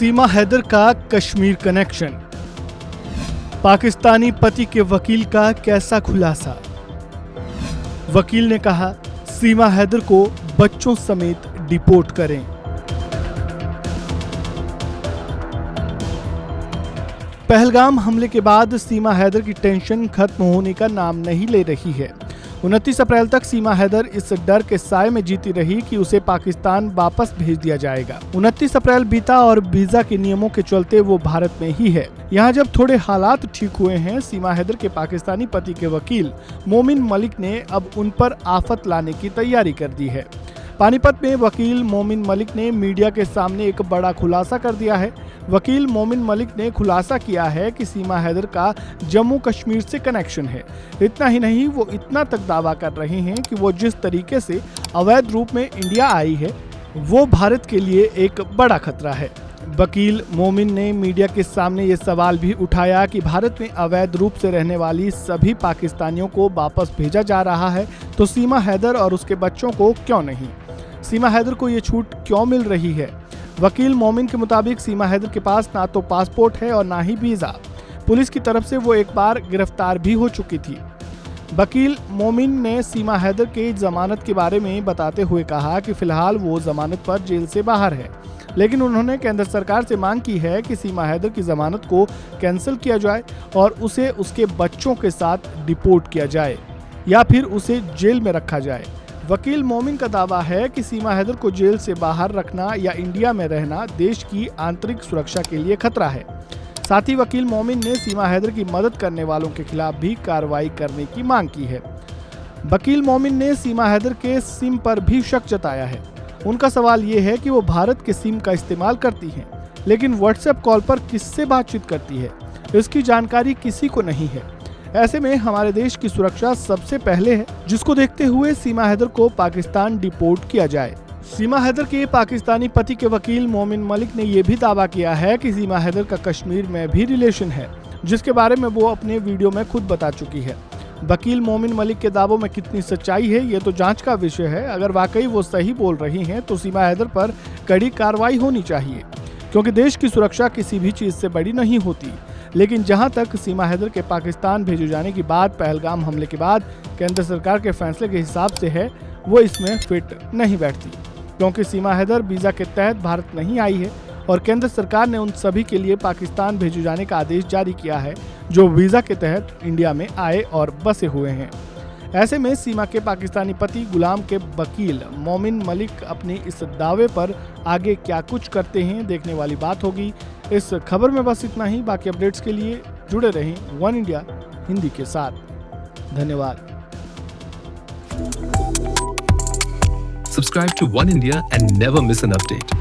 सीमा हैदर का कश्मीर कनेक्शन, पाकिस्तानी पति के वकील का कैसा खुलासा। वकील ने कहा सीमा हैदर को बच्चों समेत डिपोर्ट करें। पहलगाम हमले के बाद सीमा हैदर की टेंशन खत्म होने का नाम नहीं ले रही है। 29 अप्रैल तक सीमा हैदर इस डर के साए में जीती रही कि उसे पाकिस्तान वापस भेज दिया जाएगा। 29 अप्रैल बीता और वीजा के नियमों के चलते वो भारत में ही है। यहाँ जब थोड़े हालात ठीक हुए हैं, सीमा हैदर के पाकिस्तानी पति के वकील मोमिन मलिक ने अब उन पर आफत लाने की तैयारी कर दी है। पानीपत में वकील मोमिन मलिक ने मीडिया के सामने एक बड़ा खुलासा कर दिया है। वकील मोमिन मलिक ने खुलासा किया है कि सीमा हैदर का जम्मू कश्मीर से कनेक्शन है। इतना ही नहीं, वो इतना तक दावा कर रहे हैं कि वो जिस तरीके से अवैध रूप में इंडिया आई है वो भारत के लिए एक बड़ा खतरा है। वकील मोमिन ने मीडिया के सामने ये सवाल भी उठाया कि भारत में अवैध रूप से रहने वाली सभी पाकिस्तानियों को वापस भेजा जा रहा है, तो सीमा हैदर और उसके बच्चों को क्यों नहीं? सीमा हैदर को ये छूट क्यों मिल रही है? वकील मोमिन के मुताबिक सीमा हैदर के पास ना तो पासपोर्ट है और ना ही वीजा। पुलिस की तरफ से वो एक बार गिरफ्तार भी हो चुकी थी। वकील मोमिन ने सीमा हैदर के जमानत के बारे में बताते हुए कहा कि फिलहाल वो जमानत पर जेल से बाहर है, लेकिन उन्होंने केंद्र सरकार से मांग की है कि सीमा हैदर की जमानत को कैंसिल किया जाए और उसे उसके बच्चों के साथ डिपोर्ट किया जाए या फिर उसे जेल में रखा जाए। वकील मोमिन का दावा है कि सीमा हैदर को जेल से बाहर रखना या इंडिया में रहना देश की आंतरिक सुरक्षा के लिए खतरा है। साथ ही वकील मोमिन ने सीमा हैदर की मदद करने वालों के खिलाफ भी कार्रवाई करने की मांग की है। वकील मोमिन ने सीमा हैदर के सिम पर भी शक जताया है। उनका सवाल ये है कि वो भारत के सिम का इस्तेमाल करती हैं, लेकिन व्हाट्सएप कॉल पर किससे बातचीत करती है, इसकी जानकारी किसी को नहीं है। ऐसे में हमारे देश की सुरक्षा सबसे पहले है, जिसको देखते हुए सीमा हैदर को पाकिस्तान डिपोर्ट किया जाए। सीमा हैदर के पाकिस्तानी पति के वकील मोमिन मलिक ने यह भी दावा किया है कि सीमा हैदर का कश्मीर में भी रिलेशन है, जिसके बारे में वो अपने वीडियो में खुद बता चुकी है। वकील मोमिन मलिक के दावों में कितनी सच्चाई है ये तो जांच का विषय है। अगर वाकई वो सही बोल रही हैं तो सीमा हैदर पर कड़ी कार्रवाई होनी चाहिए, क्योंकि देश की सुरक्षा किसी भी चीज से बड़ी नहीं होती। लेकिन जहां तक सीमा हैदर के पाकिस्तान भेजे जाने की बात पहलगाम हमले के बाद केंद्र सरकार के फैसले के हिसाब से है, वो इसमें फिट नहीं बैठती, क्योंकि सीमा हैदर वीजा के तहत भारत नहीं आई है और केंद्र सरकार ने उन सभी के लिए पाकिस्तान भेजे जाने का आदेश जारी किया है जो वीजा के तहत इंडिया में आए और बसे हुए हैं। ऐसे में सीमा के पाकिस्तानी पति गुलाम के वकील मोमिन मलिक अपने इस दावे पर आगे क्या कुछ करते हैं, देखने वाली बात होगी। इस खबर में बस इतना ही। बाकी अपडेट्स के लिए जुड़े रहें वन इंडिया हिंदी के साथ। धन्यवाद। Subscribe to One India and never miss an update.